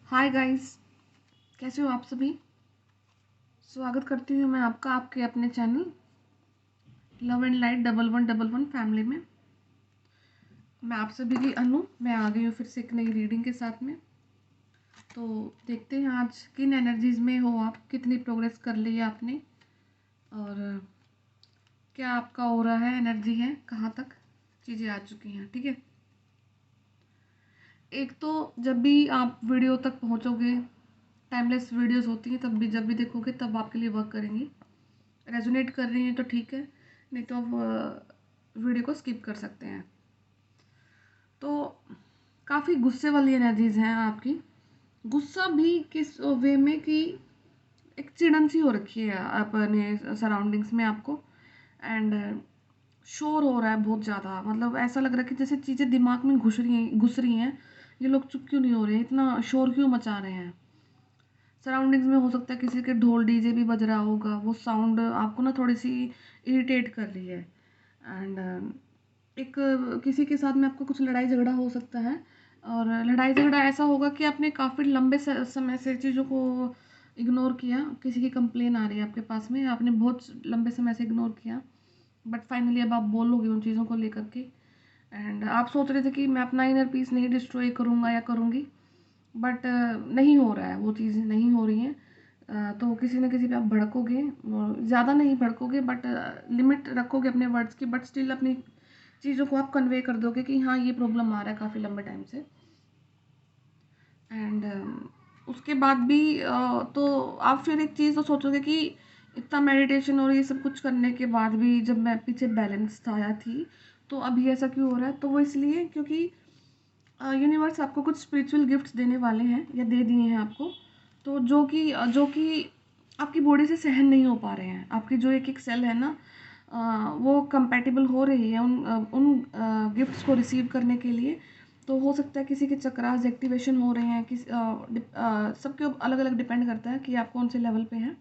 Hi guys, कैसे हो आप सभी। स्वागत करती हूँ मैं आपका आपके अपने channel love and light 1111 family में। मैं आप सभी की अनु, मैं आ गई हूँ फिर से एक नई रीडिंग के साथ में। तो देखते हैं आज किन एनर्जीज में हो आप, कितनी प्रोग्रेस कर ली है आपने और क्या आपका हो रहा है, एनर्जी है, कहाँ तक चीज़ें आ चुकी हैं। ठीक है, एक तो जब भी आप वीडियो तक पहुँचोगे, टाइमलेस वीडियोस होती हैं, तब भी जब भी देखोगे तब आपके लिए वर्क करेंगी। रेजोनेट कर रही हैं तो ठीक है, नहीं तो आप वीडियो को स्किप कर सकते हैं। तो काफ़ी गुस्से वाली एनर्जीज हैं आपकी। गुस्सा भी किस वे में कि एक चिड़न सी हो रखी है अपने सराउंडिंग्स में आपको। एंड शोर हो रहा है बहुत ज़्यादा, मतलब ऐसा लग रहा है कि जैसे चीज़ें दिमाग में घुस रही हैं। ये लोग चुप क्यों नहीं हो रहे हैं, इतना शोर क्यों मचा रहे हैं। सराउंडिंग्स में हो सकता है किसी के ढोल डीजे भी बज रहा होगा, वो साउंड आपको ना थोड़ी सी इरिटेट कर रही है। एंड एक किसी के साथ में आपको कुछ लड़ाई झगड़ा हो सकता है, और लड़ाई झगड़ा ऐसा होगा कि आपने काफ़ी लंबे समय से चीज़ों को इग्नोर किया। किसी की कंप्लेन आ रही है आपके पास में, आपने बहुत लंबे समय से इग्नोर किया, बट फाइनली अब आप बोलोगे उन चीज़ों को लेकर के। एंड आप सोच रहे थे कि मैं अपना इनर पीस नहीं डिस्ट्रॉय करूँगा या करूँगी, बट नहीं हो रहा है, वो चीज़ें नहीं हो रही हैं। तो किसी न किसी पे आप भड़कोगे, ज़्यादा नहीं भड़कोगे बट लिमिट रखोगे अपने वर्ड्स की, बट स्टिल अपनी चीज़ों को आप कन्वे कर दोगे कि हाँ ये प्रॉब्लम आ रहा है काफ़ी लंबे टाइम से। एंड उसके बाद भी तो आप फिर एक चीज़ तो सोचोगे कि इतना मेडिटेशन और ये सब कुछ करने के बाद भी जब मैं पीछे बैलेंस था या थी, तो अभी ऐसा क्यों हो रहा है। तो वो इसलिए क्योंकि यूनिवर्स आपको कुछ स्पिरिचुअल गिफ्ट्स देने वाले हैं या दे दिए हैं आपको, तो जो कि आपकी बॉडी से सहन नहीं हो पा रहे हैं। आपकी जो एक एक सेल है ना, वो कंपैटिबल हो रही है उन गिफ्ट्स को रिसीव करने के लिए। तो हो सकता है किसी के चक्रास एक्टिवेशन हो रहे हैं, सबके अलग अलग डिपेंड करता है कि आप कौन से लेवल पे हैं।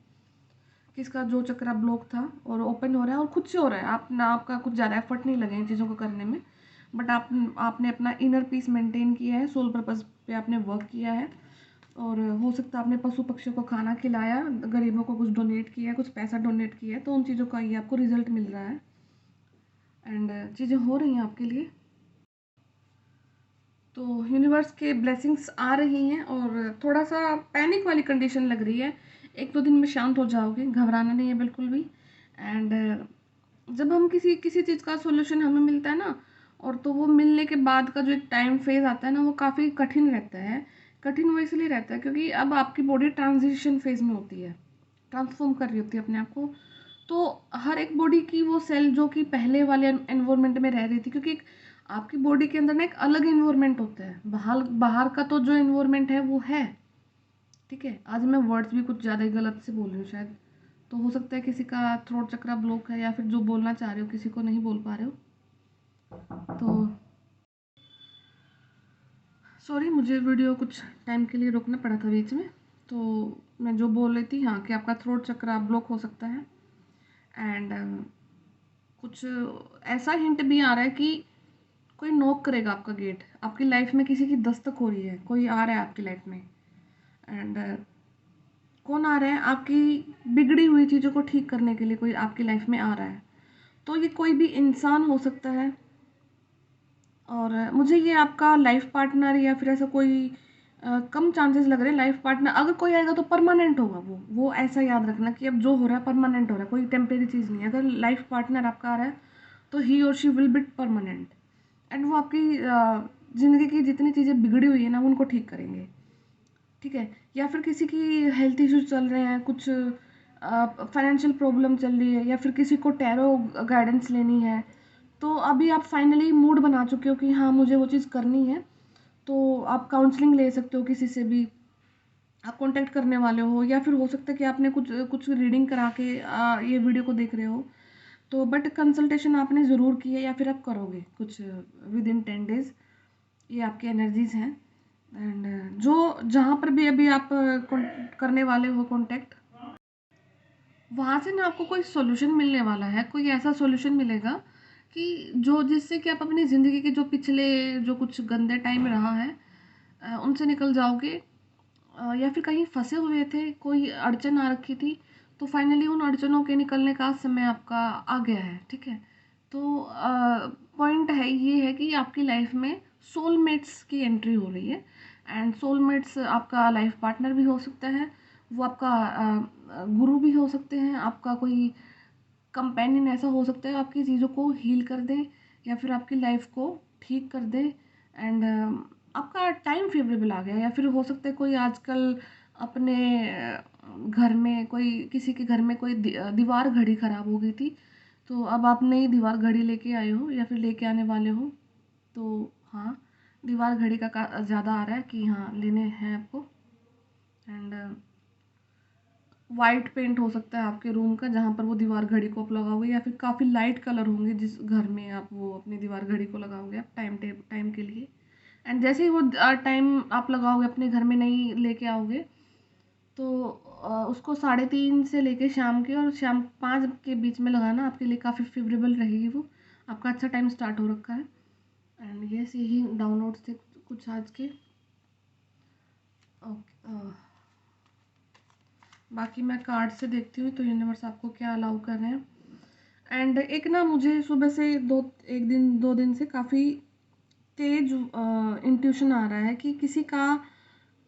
किसका जो चक्रा ब्लॉक था और ओपन हो रहा है और खुद से हो रहा है, आपका कुछ ज़्यादा एफर्ट नहीं लगे इन चीज़ों को करने में, बट आपने अपना इनर पीस मेंटेन किया है, सोल पर्पस पे आपने वर्क किया है। और हो सकता है आपने पशु पक्षियों को खाना खिलाया, गरीबों को कुछ डोनेट किया है, कुछ पैसा डोनेट किया है, तो उन चीज़ों का ये आपको रिजल्ट मिल रहा है। एंड चीज़ें हो रही हैं आपके लिए, तो यूनिवर्स के ब्लेसिंग्स आ रही हैं। और थोड़ा सा पैनिक वाली कंडीशन लग रही है, एक दो दिन में शांत हो जाओगे, घबराना नहीं है बिल्कुल भी। एंड जब हम किसी किसी चीज़ का सॉल्यूशन हमें मिलता है ना, और तो वो मिलने के बाद का जो एक टाइम फेज आता है ना, वो काफ़ी कठिन रहता है। कठिन वो इसलिए रहता है क्योंकि अब आपकी बॉडी ट्रांजिशन फेज में होती है, ट्रांसफॉर्म कर रही होती है अपने आप को। तो हर एक बॉडी की वो सेल जो कि पहले वाले एनवायरनमेंट में रह रही थी, क्योंकि आपकी बॉडी के अंदर ना एक अलग इन्वायरमेंट होता है, बाहर बाहर का तो जो इन्वायरमेंट है वो है। ठीक है, आज मैं वर्ड्स भी कुछ ज़्यादा ही गलत से बोल रही हूँ शायद, तो हो सकता है किसी का थ्रोट चक्रा ब्लॉक है, या फिर जो बोलना चाह रहे हो किसी को नहीं बोल पा रहे हो। तो सॉरी, मुझे वीडियो कुछ टाइम के लिए रोकना पड़ा था बीच में। तो मैं जो बोल रही थी, हाँ, कि आपका थ्रोट चक्रा ब्लॉक हो सकता है। एंड कुछ ऐसा हिंट भी आ रहा है कि कोई नॉक करेगा आपका गेट, आपकी लाइफ में किसी की दस्तक हो रही है, कोई आ रहा है आपकी लाइफ में। एंड कौन आ रहा है, आपकी बिगड़ी हुई चीज़ों को ठीक करने के लिए कोई आपकी लाइफ में आ रहा है। तो ये कोई भी इंसान हो सकता है, और मुझे ये आपका लाइफ पार्टनर या फिर ऐसा कोई कम चांसेस लग रहे हैं। लाइफ पार्टनर अगर कोई आएगा तो परमानेंट होगा, वो ऐसा याद रखना कि अब जो हो रहा है परमानेंट हो रहा है, कोई टेम्परेरी चीज़ नहीं है। अगर लाइफ पार्टनर आपका आ रहा है तो ही और she will be permanent. And वो आपकी ज़िंदगी की जितनी चीज़ें बिगड़ी हुई है ना, उनको ठीक करेंगे। ठीक है, या फिर किसी की हेल्थ इश्यूज चल रहे हैं, कुछ फाइनेंशियल प्रॉब्लम चल रही है, या फिर किसी को टैरो गाइडेंस लेनी है, तो अभी आप फाइनली मूड बना चुके हो कि हाँ मुझे वो चीज़ करनी है। तो आप काउंसलिंग ले सकते हो किसी से भी, आप कांटेक्ट करने वाले हो, या फिर हो सकता है कि आपने कुछ कुछ रीडिंग करा के ये वीडियो को देख रहे हो। तो बट कंसल्टेशन आपने ज़रूर की है या फिर आप करोगे कुछ विद इन 10 डेज़। ये आपकी एनर्जीज हैं। एंड जो जहाँ पर भी अभी आप करने वाले हो कांटेक्ट, वहाँ से ना आपको कोई सॉल्यूशन मिलने वाला है। कोई ऐसा सॉल्यूशन मिलेगा कि जो जिससे कि आप अपनी ज़िंदगी के जो पिछले जो कुछ गंदे टाइम रहा है, उनसे निकल जाओगे। या फिर कहीं फँसे हुए थे, कोई अड़चन आ रखी थी, तो फाइनली उन अड़चनों के निकलने का समय आपका आ गया है, ठीक है? तो पॉइंट है ये है कि आपकी लाइफ में सोलमेट्स की एंट्री हो रही है, एंड सोलमेट्स आपका लाइफ पार्टनर भी हो सकता है, वो आपका गुरु भी हो सकते हैं, आपका कोई कंपेनियन ऐसा हो सकता है आपकी चीज़ों को हील कर दे या फिर आपकी लाइफ को ठीक कर दे, एंड आपका टाइम फेवरेबल आ गया, या फिर हो सकता है कोई आजकल अपने घर में कोई किसी के घर में कोई दीवार घड़ी ख़राब हो गई थी, तो अब आप नई दीवार घड़ी लेके आए हो या फिर लेके आने वाले हो। तो हाँ, दीवार घड़ी का ज़्यादा आ रहा है कि हाँ लेने हैं आपको। एंड वाइट पेंट हो सकता है आपके रूम का जहाँ पर वो दीवार घड़ी को आप लगाओगे, या फिर काफ़ी लाइट कलर होंगे जिस घर में आप वो अपनी दीवार घड़ी को लगाओगे आप टाइम के लिए। एंड जैसे ही वो टाइम आप लगाओगे अपने घर में नहीं लेके आओगे, तो उसको 3:30 से लेके शाम के और शाम 5 के बीच में लगाना आपके लिए काफ़ी फेवरेबल रहेगी वो। आपका अच्छा टाइम स्टार्ट हो रखा है। एंड यस, यही डाउनलोड्स थे कुछ आज के। ओके, बाकी मैं कार्ड से देखती हूँ तो यूनिवर्स आपको क्या अलाउ कर रहे हैं। एंड एक ना मुझे सुबह से 2 दिन से काफ़ी तेज इंट्यूशन आ रहा है कि किसी का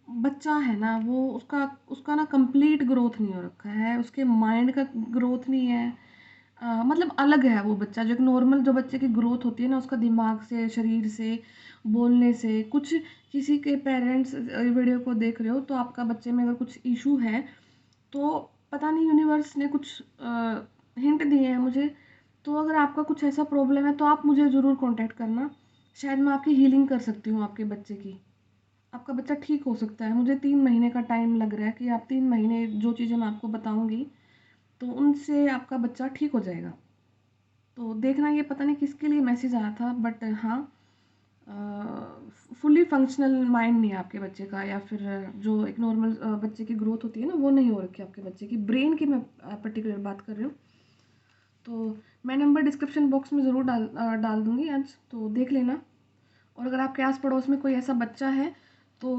बच्चा है ना, वो उसका उसका ना कंप्लीट ग्रोथ नहीं हो रखा है, उसके माइंड का ग्रोथ नहीं है। मतलब अलग है वो बच्चा, जो एक नॉर्मल जो बच्चे की ग्रोथ होती है ना, उसका दिमाग से, शरीर से, बोलने से कुछ। किसी के पेरेंट्स वीडियो को देख रहे हो तो आपका बच्चे में अगर कुछ इशू है, तो पता नहीं यूनिवर्स ने कुछ हिंट दिए हैं मुझे। तो अगर आपका कुछ ऐसा प्रॉब्लम है तो आप मुझे ज़रूर कांटेक्ट करना, शायद मैं आपकी हीलिंग कर सकती हूँ आपके बच्चे की। आपका बच्चा ठीक हो सकता है। मुझे 3 महीने का टाइम लग रहा है कि आप 3 महीने जो चीज़ें मैं आपको बताऊँगी तो उनसे आपका बच्चा ठीक हो जाएगा। तो देखना, ये पता नहीं किसके लिए मैसेज आया था, बट हाँ, फुली फंक्शनल माइंड नहीं है आपके बच्चे का, या फिर जो एक नॉर्मल बच्चे की ग्रोथ होती है ना, वो नहीं हो रखी है आपके बच्चे की, ब्रेन की मैं पर्टिकुलर बात कर रही हूँ। तो मैं नंबर डिस्क्रिप्शन बॉक्स में ज़रूर डाल दूँगी आज, तो देख लेना। और अगर आपके आस पड़ोस में कोई ऐसा बच्चा है तो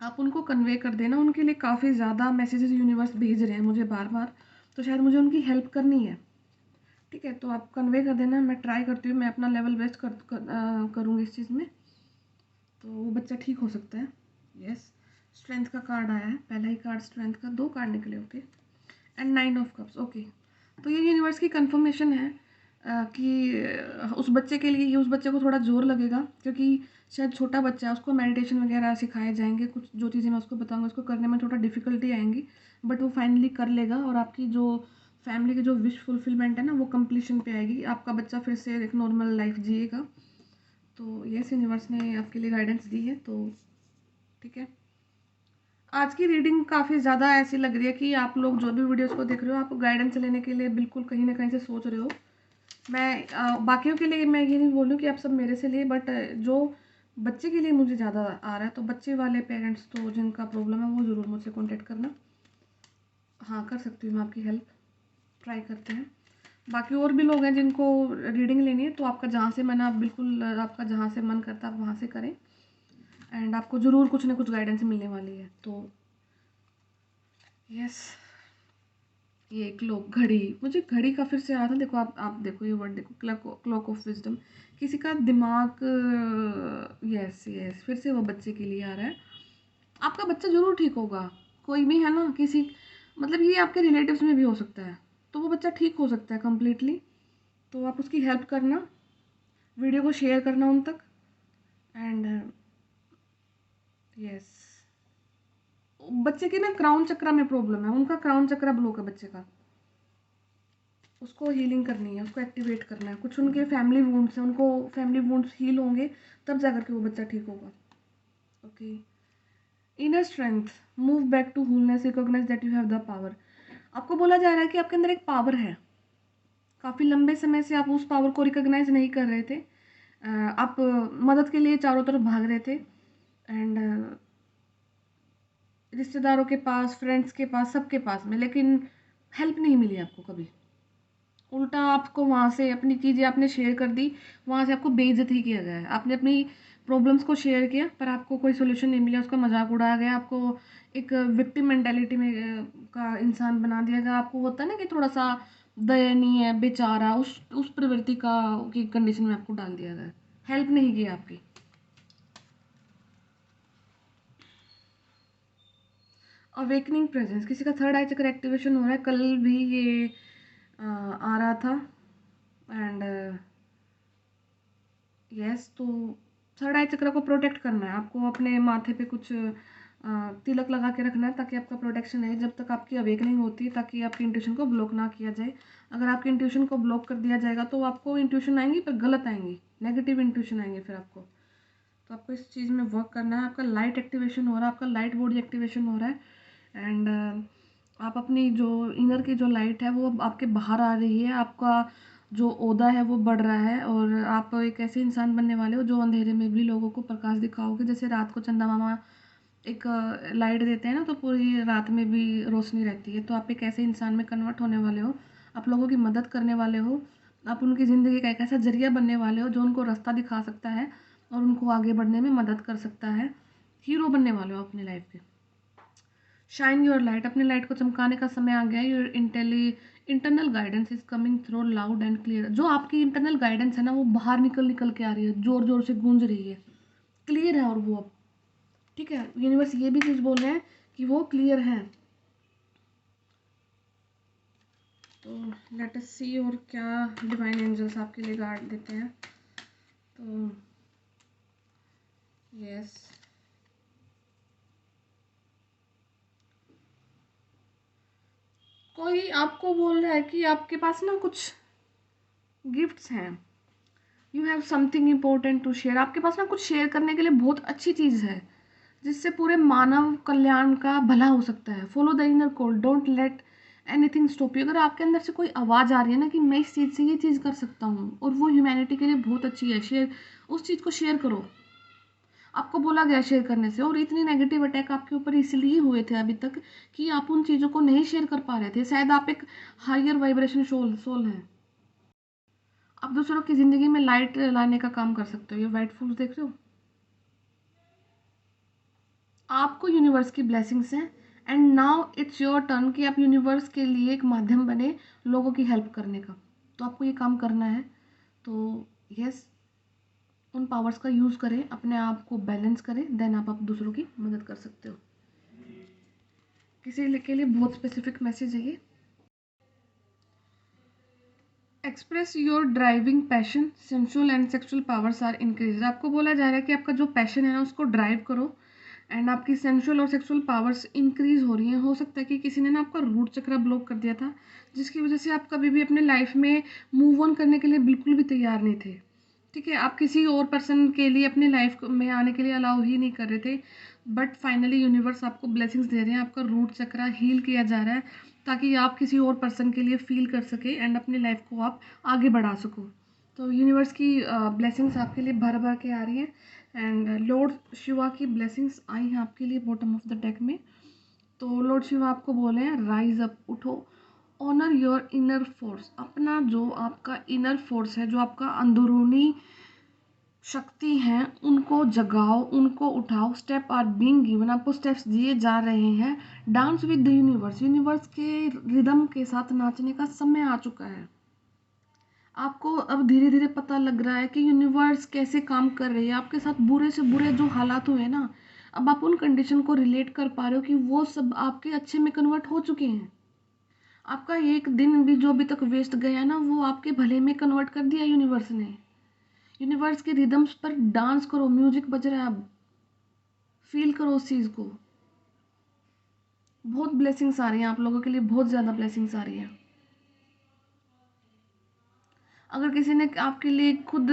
आप उनको कन्वे कर देना, उनके लिए काफ़ी ज़्यादा मैसेजेस यूनिवर्स भेज रहे हैं मुझे बार बार, तो शायद मुझे उनकी हेल्प करनी है। ठीक है, तो आप कन्वे कर देना, मैं ट्राई करती हूँ, मैं अपना लेवल बेस्ट करूँगी इस चीज़ में, तो वो बच्चा ठीक हो सकता है। यस, स्ट्रेंथ का कार्ड आया है, पहला ही कार्ड स्ट्रेंथ का, 2 कार्ड निकले। Okay, and 9 of cups. Okay, तो ये यूनिवर्स की कंफर्मेशन है कि उस बच्चे के लिए, उस बच्चे को थोड़ा ज़ोर लगेगा क्योंकि शायद छोटा बच्चा है, उसको मेडिटेशन वगैरह सिखाए जाएंगे, कुछ जो चीज़ें मैं उसको बताऊंगी उसको करने में थोड़ा डिफ़िकल्टी आएंगी, बट वो फाइनली कर लेगा और आपकी जो फैमिली की जो विश फुलफिलमेंट है ना, वो कंप्लीशन पे आएगी, आपका बच्चा फिर से एक नॉर्मल लाइफ जिएगा। तो यस, यूनिवर्स ने आपके लिए गाइडेंस दी है, तो ठीक है। आज की रीडिंग काफ़ी ज़्यादा ऐसी लग रही है कि आप लोग जो भी वीडियोस को देख रहे हो, आप गाइडेंस लेने के लिए बिल्कुल कहीं ना कहीं से सोच रहे हो। मैं बाकियों के लिए मैं ये नहीं बोल रही हूँ कि आप सब मेरे से लिए, बट जो बच्चे के लिए मुझे ज़्यादा आ रहा है, तो बच्चे वाले पेरेंट्स तो जिनका प्रॉब्लम है वो ज़रूर मुझसे कॉन्टेक्ट करना। हाँ, कर सकती हूँ मैं आपकी हेल्प, ट्राई करते हैं। बाकी और भी लोग हैं जिनको रीडिंग लेनी है, तो आपका जहाँ से मैंने, आप बिल्कुल आपका जहाँ से मन करता है आप वहाँ से करें, एंड आपको ज़रूर कुछ ना कुछ गाइडेंस मिलने वाली है। तो यस, ये क्लॉक घड़ी, मुझे घड़ी का फिर से आया था। देखो, आप देखो ये वर्ड देखो, क्लॉक ऑफ विजडम, किसी का दिमाग। यस यस, फिर से वो बच्चे के लिए आ रहा है। आपका बच्चा ज़रूर ठीक होगा, कोई भी है ना, किसी मतलब ये आपके रिलेटिव्स में भी हो सकता है, तो वो बच्चा ठीक हो सकता है कम्प्लीटली। तो आप उसकी हेल्प करना, वीडियो को शेयर करना उन तक, एंड यस, बच्चे के ना क्राउन चक्रा में प्रॉब्लम है, उनका क्राउन चक्रा ब्लॉक है बच्चे का, उसको हीलिंग करनी है, उसको एक्टिवेट करना है। कुछ उनके फैमिली वुंड्स हैं, उनको फैमिली वुंड्स हील होंगे तब जा करके वो बच्चा ठीक होगा। Okay, inner strength, move back to wholeness, recognise that you have the power. आपको बोला जा रहा है कि आपके अंदर एक पावर है, काफ़ी लंबे समय से आप उस पावर को रिकॉग्नाइज नहीं कर रहे थे। आप मदद के लिए चारों तरफ भाग रहे थे, एंड रिश्तेदारों के पास, फ्रेंड्स के पास, सबके पास में, लेकिन हेल्प नहीं मिली आपको कभी। उल्टा आपको वहाँ से अपनी चीज़ें आपने शेयर कर दी, वहाँ से आपको बेइज्जत ही किया गया है। आपने अपनी प्रॉब्लम्स को शेयर किया पर आपको कोई सोल्यूशन नहीं मिला, उसका मजाक उड़ाया गया, आपको एक विक्टिम मेंटालिटी में का इंसान बना दिया गया। आपको होता है ना कि थोड़ा सा दयनीय बेचारा, उस प्रवृत्ति का की कंडीशन में आपको डाल दिया गया, हेल्प नहीं किया आपकी। अवेकनिंग प्रेजेंस, किसी का थर्ड आई चक्र एक्टिवेशन हो रहा है, कल भी ये आ रहा था। एंड यस, तो थर्ड आई चक्र को प्रोटेक्ट करना है आपको, अपने माथे पे कुछ तिलक लगा के रखना है ताकि आपका प्रोटेक्शन है जब तक आपकी अवेकनिंग होती है, ताकि आपकी इंट्यूशन को ब्लॉक ना किया जाए। अगर आपकी इंट्यूशन को ब्लॉक कर दिया जाएगा तो आपको इंट्यूशन आएंगी पर गलत आएंगी, नेगेटिव इंट्यूशन आएंगे फिर आपको। तो आपको इस चीज़ में वर्क करना है। आपका लाइट एक्टिवेशन हो रहा है, आपका लाइट बॉडी एक्टिवेशन हो रहा है। एंड आप अपनी जो इनर की जो लाइट है वो आपके बाहर आ रही है, आपका जो ओहदा है वो बढ़ रहा है, और आप एक ऐसे इंसान बनने वाले हो जो अंधेरे में भी लोगों को प्रकाश दिखाओगे। जैसे रात को चंदा मामा एक लाइट देते हैं ना, तो पूरी रात में भी रोशनी रहती है। तो आप एक ऐसे इंसान में कन्वर्ट होने वाले हो, आप लोगों की मदद करने वाले हो, आप उनकी ज़िंदगी का एक ऐसा जरिया बनने वाले हो जो उनको रास्ता दिखा सकता है और उनको आगे बढ़ने में मदद कर सकता है। हीरो बनने वाले हो अपनी लाइफ के। शाइन योर लाइट, अपनी लाइट को चमकाने का समय आ गया है। Your internal guidance is coming through loud and clear. जो आपकी इंटरनल गाइडेंस है ना, वो बाहर निकल निकल के आ रही है, जोर जोर से गूंज रही है, क्लियर है। और वो अब ठीक है, यूनिवर्स ये भी चीज़ बोल रहे हैं कि वो क्लियर है। तो लेट अस सी और क्या डिवाइन एंजल्स आपके लिए गार्ड देते हैं। तो यस, कोई आपको बोल रहा है कि आपके पास ना कुछ गिफ्ट्स हैं, you have something important to share. आपके पास ना कुछ शेयर करने के लिए बहुत अच्छी चीज़ है जिससे पूरे मानव कल्याण का भला हो सकता है। Follow the inner code, don't let anything stop you. अगर आपके अंदर से कोई आवाज़ आ रही है ना कि मैं इस चीज़ से ये चीज़ कर सकता हूँ और वो ह्यूमैनिटी के लिए बहुत अच्छी है, शेयर, उस चीज़ को शेयर करो। आपको बोला गया शेयर करने से, और इतनी नेगेटिव अटैक आपके ऊपर इसलिए हुए थे अभी तक कि आप उन चीज़ों को नहीं शेयर कर पा रहे थे। शायद आप एक हायर वाइब्रेशन सोल हैं। आप दूसरों की ज़िंदगी में लाइट लाने का काम कर सकते हो। ये वाइट फूल्स देख रहे हो, आपको यूनिवर्स की ब्लेसिंग्स हैं। And now it's your turn कि आप यूनिवर्स के लिए एक माध्यम बने लोगों की हेल्प करने का। तो आपको ये काम करना है। तो यस, उन पावर्स का यूज़ करें, अपने आप को बैलेंस करें, देन आप दूसरों की मदद कर सकते हो। किसी के लिए बहुत स्पेसिफिक मैसेज है ये। Express your driving passion, sensual and sexual powers are increase. आपको बोला जा रहा है कि आपका जो पैशन है ना उसको ड्राइव करो, एंड आपकी सेंसुअल और सेक्सुअल पावर्स इंक्रीज हो रही हैं। हो सकता है कि किसी ने ना आपका रूट चक्र ब्लॉक कर दिया था, जिसकी वजह से आप कभी भी अपने लाइफ में मूव ऑन करने के लिए बिल्कुल भी तैयार नहीं थे। ठीक है, आप किसी और पर्सन के लिए अपनी लाइफ में आने के लिए अलाउ ही नहीं कर रहे थे, बट फाइनली यूनिवर्स आपको ब्लेसिंग्स दे रहे हैं, आपका रूट चक्र हील किया जा रहा है ताकि आप किसी और पर्सन के लिए फील कर सके एंड अपनी लाइफ को आप आगे बढ़ा सको। तो यूनिवर्स की ब्लेसिंग्स आपके लिए भर भर के आ रही हैं। एंड लॉर्ड शिवा की ब्लेसिंग्स आई हैं आपके लिए बॉटम ऑफ द डेक में। तो लॉर्ड शिवा आपको बोले हैं राइज अप, उठो, ऑनर योर इनर फोर्स। अपना जो आपका इनर फोर्स है, जो आपका अंदरूनी शक्ति हैं, उनको जगाओ, उनको उठाओ। स्टेप आर बीइंग गिवन, आपको स्टेप्स दिए जा रहे हैं। Dance with the universe, universe के रिदम के साथ नाचने का समय आ चुका है। आपको अब धीरे धीरे पता लग रहा है कि यूनिवर्स कैसे काम कर रही है आपके साथ। बुरे से बुरे जो हालात हुए ना, अब आप उन कंडीशन को रिलेट कर पा रहे हो कि वो सब आपके अच्छे में कन्वर्ट हो चुके हैं। आपका एक दिन भी जो अभी तक वेस्ट गया ना, वो आपके भले में कन्वर्ट कर दिया यूनिवर्स ने। यूनिवर्स के रिदम्स पर डांस करो, म्यूजिक बज रहा है, अब फील करो उस चीज़ को। बहुत ब्लेसिंग्स आ रही हैं आप लोगों के लिए, बहुत ज़्यादा ब्लेसिंग्स आ रही हैं। अगर किसी ने आपके लिए खुद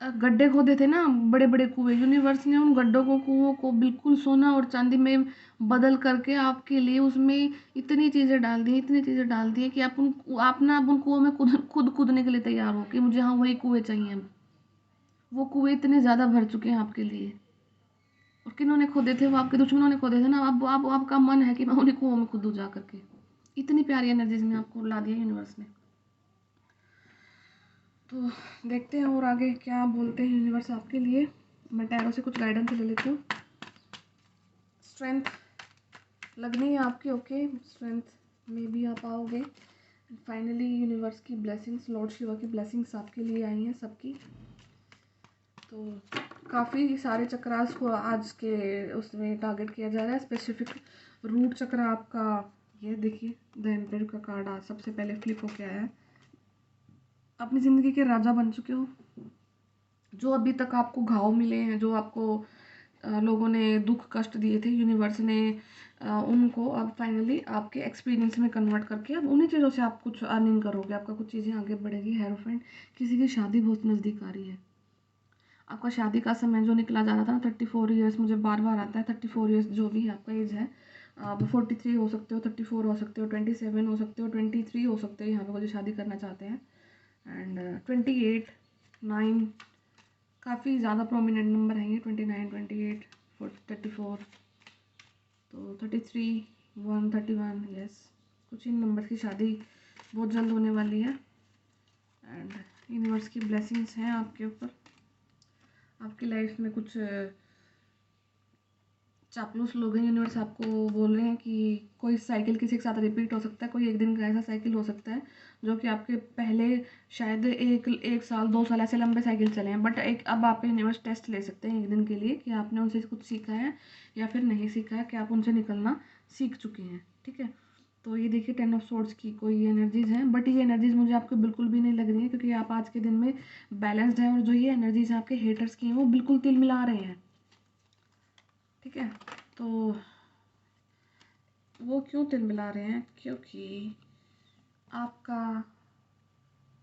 गड्ढे खोदे थे ना, बड़े बड़े कुएं, यूनिवर्स ने उन गड्ढों को, कुओं को बिल्कुल सोना और चांदी में बदल करके आपके लिए उसमें इतनी चीज़ें डाल दी, इतनी चीज़ें डाल दी कि आप ना अब उन कुओं में खुद कूदने के लिए तैयार हो कि मुझे हाँ वही कुएं चाहिए। अब वो कुएं इतने ज़्यादा भर चुके हैं आपके लिए। और किन्होंने खोदे थे? वो आपके दुश्मनों ने खोदे थे ना। अब आपका मन है कि मैं उन्हीं कुओं में कूदूं जा करके। इतनी प्यारी एनर्जीज में आपको ला दिया यूनिवर्स ने। तो देखते हैं और आगे क्या बोलते हैं यूनिवर्स आपके लिए। मैं टैरो से कुछ गाइडेंस ले लेती हूँ। स्ट्रेंथ लगनी है आपकी, ओके, स्ट्रेंथ में भी आप आओगे। फाइनली यूनिवर्स की ब्लेसिंग्स, लॉर्ड शिवा की ब्लेसिंग्स आपके लिए आई हैं सबकी। तो काफ़ी सारे चक्रास को आज के उसमें टारगेट किया जा रहा है। स्पेसिफिक रूट चक्र आपका, ये देखिए द एम्परर का कार्ड आज सबसे पहले फ्लिप होके आया है। अपनी ज़िंदगी के राजा बन चुके हो। जो अभी तक आपको घाव मिले हैं, जो आपको लोगों ने दुख कष्ट दिए थे, यूनिवर्स ने उनको अब फाइनली आपके एक्सपीरियंस में कन्वर्ट करके अब उन्हीं चीज़ों से आप कुछ अर्निंग करोगे। आपका कुछ चीज़ें आगे बढ़ेगी। हेरोफेंट, किसी की शादी बहुत नज़दीक आ रही है। आपका शादी का समय जो निकला जा रहा था ना, 34 ईयर्स, मुझे बार बार आता है 34 ईयर्स, जो भी आपका एज है। आप 43 हो सकते हो, 34 हो सकते हो, 27 हो सकते हो, 23 हो सकते हो यहाँ पे जो शादी करना चाहते हैं। एंड 28, 9 काफ़ी ज़्यादा प्रोमिनेंट नंबर हैं ये। 29, 28, 34, तो 33, 1, 31, यस, कुछ इन नंबर की शादी बहुत जल्द होने वाली है। एंड यूनिवर्स की ब्लेसिंग्स हैं आपके ऊपर। आपकी लाइफ में कुछ चापलूस लोग हैं, यूनिवर्स आपको बोल रहे हैं कि कोई साइकिल किसी के साथ रिपीट हो सकता है। कोई एक दिन का ऐसा साइकिल हो सकता है जो कि आपके पहले शायद एक साल 2 साल ऐसे लंबे साइकिल चले हैं, बट एक अब आप यूनिवर्स टेस्ट ले सकते हैं एक दिन के लिए कि आपने उनसे कुछ सीखा है या फिर नहीं सीखा है, कि आप उनसे निकलना सीख चुके हैं। ठीक है, तो ये देखिए 10 ऑफ सोर्ड्स की कोई एनर्जीज़ हैं, बट ये एनर्जीज़ मुझे आपको बिल्कुल भी नहीं लग रही है, क्योंकि आप आज के दिन में बैलेंस्ड हैं। और जो ये एनर्जीज़ आपके हेटर्स की हैं वो बिल्कुल तिल मिला रहे हैं। ठीक है, तो वो क्यों तिल मिला रहे हैं? क्योंकि आपका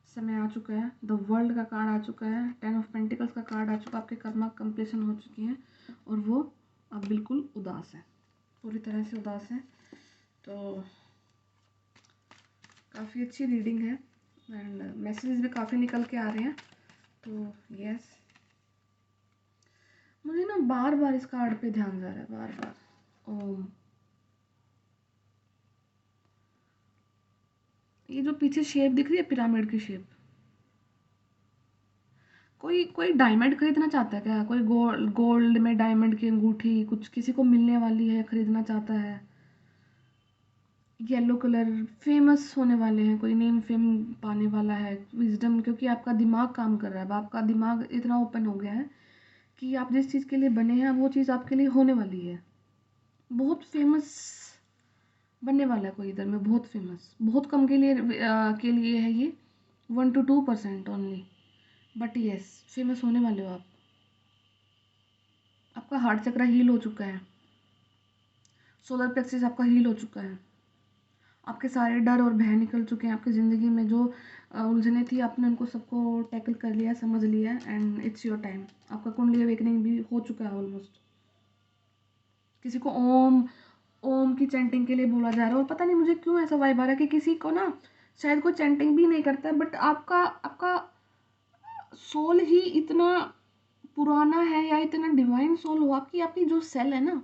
समय आ चुका है। द वर्ल्ड का कार्ड आ चुका है, 10 ऑफ पेंटिकल्स का कार्ड आ चुका है। आपके कर्मा कंप्लीशन हो चुकी हैं और वो अब बिल्कुल उदास है, पूरी तरह से उदास है। तो काफ़ी अच्छी रीडिंग है एंड मैसेजेस भी काफ़ी निकल के आ रहे हैं। तो यस, मुझे ना बार बार इस कार्ड पे ध्यान जा रहा है, बार बार ओम। ये जो पीछे शेप दिख रही है, पिरामिड की शेप, कोई कोई डायमंड खरीदना चाहता है क्या? कोई गोल्ड में डायमंड की अंगूठी कुछ किसी को मिलने वाली है, खरीदना चाहता है। येलो कलर, फेमस होने वाले हैं, कोई नेम फेम पाने वाला है, विजडम, क्योंकि आपका दिमाग काम कर रहा है। अब आपका दिमाग इतना ओपन हो गया है कि आप जिस चीज़ के लिए बने हैं वो चीज़ आपके लिए होने वाली है। बहुत फेमस बनने वाला है कोई इधर में, बहुत फेमस। बहुत कम के लिए है ये, 1 to 2% only, but yes, famous होने वाले हो आप। आपका हार्ट चक्र हील हो चुका है, सोलर प्लेक्सिस आपका हील हो चुका है। आपके सारे डर और भय निकल चुके हैं। आपकी ज़िंदगी में जो उलझने थी, आपने उनको सबको टैकल कर लिया, समझ लिया, एंड इट्स योर टाइम। आपका कुंडली अवेकनिंग भी हो चुका है ऑलमोस्ट। किसी को ओम ओम की चैंटिंग के लिए बोला जा रहा है, और पता नहीं मुझे क्यों ऐसा वाइब आ रहा है कि किसी को ना शायद कोई चैंटिंग भी नहीं करता है, बट आपका आपका सोल ही इतना पुराना है या इतना डिवाइन सोल हो आपकी। आपकी जो सेल है ना,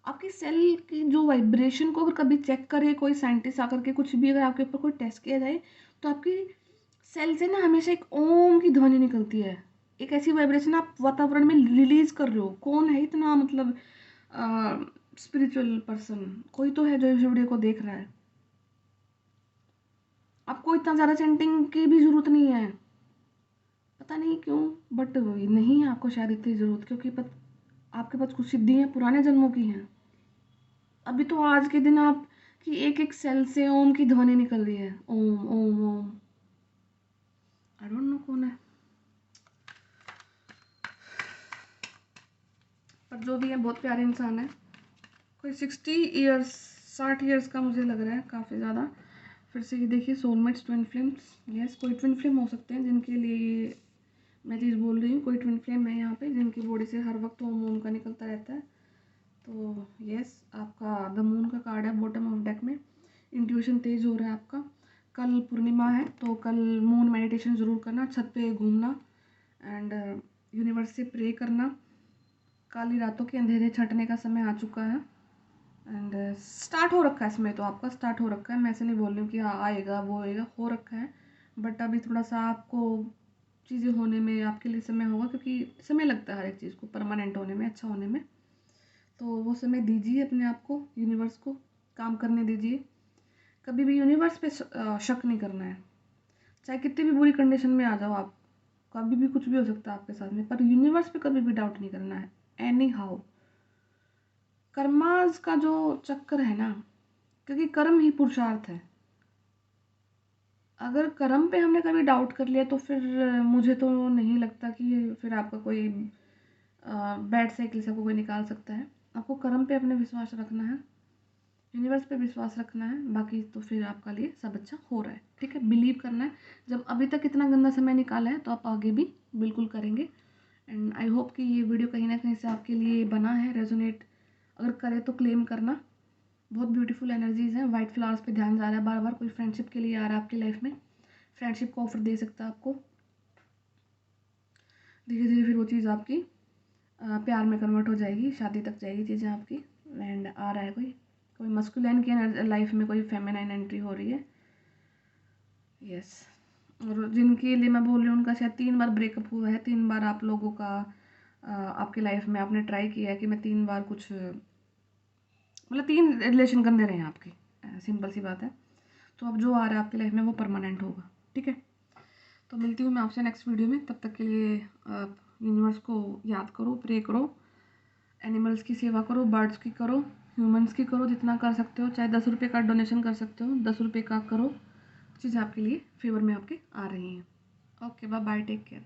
आपकी सेल की जो वाइब्रेशन को अगर कभी चेक करे कोई साइंटिस्ट आकर के, कुछ भी अगर आपके ऊपर कोई टेस्ट किया जाए, तो आपकी सेल से ना हमेशा एक ओम की ध्वनि निकलती है। एक ऐसी वाइब्रेशन आप वातावरण में रिलीज कर रहे हो। कौन है इतना मतलब स्पिरिचुअल पर्सन? कोई तो है जो इस वीडियो को देख रहा है। आपको इतना ज़्यादा चैंटिंग की भी ज़रूरत नहीं है, पता नहीं क्यों, बट नहीं है आपको शायद इतनी ज़रूरत, क्योंकि आपके पास कुछ सिद्धियाँ पुराने जन्मों की हैं। अभी तो आज के दिन आप की एक एक सेल से ओम की ध्वनि निकल रही है, Om Om Om. I don't know कौन है, पर जो भी है बहुत प्यारे इंसान है। कोई 60 ईयर्स, 60 ईयर्स का मुझे लग रहा है, काफ़ी ज़्यादा। फिर से ये देखिए, सोलमेट्स, ट्विन फ्लेम्स, यस, कोई ट्विन फ्लेम हो सकते हैं जिनके लिए ये मैं चीज़ बोल रही हूँ। कोई ट्विन फ्लेम है यहाँ पे जिनकी बॉडी से हर वक्त ओम ओम का निकलता रहता है। तो यस, आपका द मून का कार्ड है बॉटम ऑफ डेक में। इंट्यूशन तेज हो रहा है आपका। कल पूर्णिमा है, तो कल मून मेडिटेशन ज़रूर करना, छत पे घूमना एंड यूनिवर्स से प्रे करना। काली रातों के अंधेरे छटने का समय आ चुका है एंड स्टार्ट हो रखा है इसमें, तो आपका स्टार्ट हो रखा है। मैं ऐसे नहीं बोल रही हूँ कि हाँ आएगा वो आएगा, हो रखा है, बट अभी थोड़ा सा आपको चीज़ें होने में आपके लिए समय होगा, क्योंकि समय लगता है हर एक चीज़ को परमानेंट होने में, अच्छा होने में। तो वो समय दीजिए अपने आप को, यूनिवर्स को काम करने दीजिए। कभी भी यूनिवर्स पे शक नहीं करना है, चाहे कितनी भी बुरी कंडीशन में आ जाओ आप, कभी भी कुछ भी हो सकता है आपके साथ में, पर यूनिवर्स पे कभी भी डाउट नहीं करना है एनी हाउ। कर्माज का जो चक्कर है ना, क्योंकि कर्म ही पुरुषार्थ है। अगर कर्म पे हमने कभी डाउट कर लिया तो फिर मुझे तो नहीं लगता कि फिर आपका कोई बैड साइकिल से आपको कोई निकाल सकता है। आपको कर्म पे अपने विश्वास रखना है, यूनिवर्स पे विश्वास रखना है, बाकी तो फिर आपका लिए सब अच्छा हो रहा है, ठीक है। बिलीव करना है, जब अभी तक इतना गंदा समय निकाला है तो आप आगे भी बिल्कुल करेंगे। एंड आई होप कि ये वीडियो कहीं ना कहीं से आपके लिए बना है, रेजोनेट अगर करे तो क्लेम करना। बहुत ब्यूटीफुल एनर्जीज हैं, वाइट फ्लावर्स पे ध्यान जा रहा है बार बार, कोई फ्रेंडशिप के लिए आ रहा है आपकी लाइफ में, फ्रेंडशिप को ऑफर दे सकता है आपको। धीरे धीरे फिर वो चीज़ आपकी प्यार में कन्वर्ट हो जाएगी, शादी तक जाएगी चीज़ें आपकी। एंड आ रहा है कोई कोई मस्कुलिन की लाइफ में कोई फेमिनाइन एंट्री हो रही है, यस। और जिनके लिए मैं बोल रही हूँ उनका शायद 3 बार ब्रेकअप हुआ है, 3 बार आप लोगों का आपकी लाइफ में आपने ट्राई किया है कि मैं 3 बार कुछ, मतलब 3 रिलेशन गंदे रहे हैं आपके, सिंपल सी बात है। तो अब जो आ रहा है आपकी लाइफ में वो परमानेंट होगा, ठीक है। तो मिलती हूँ मैं आपसे नेक्स्ट वीडियो में, तब तक के लिए आप यूनिवर्स को याद करो, प्रे करो, एनिमल्स की सेवा करो, बर्ड्स की करो, ह्यूमंस की करो, जितना कर सकते हो। चाहे 10 रुपये का डोनेशन कर सकते हो, 10 रुपये का करो, चीज़ें आपके लिए फेवर में आपके आ रही हैं। Okay, bye bye, take care.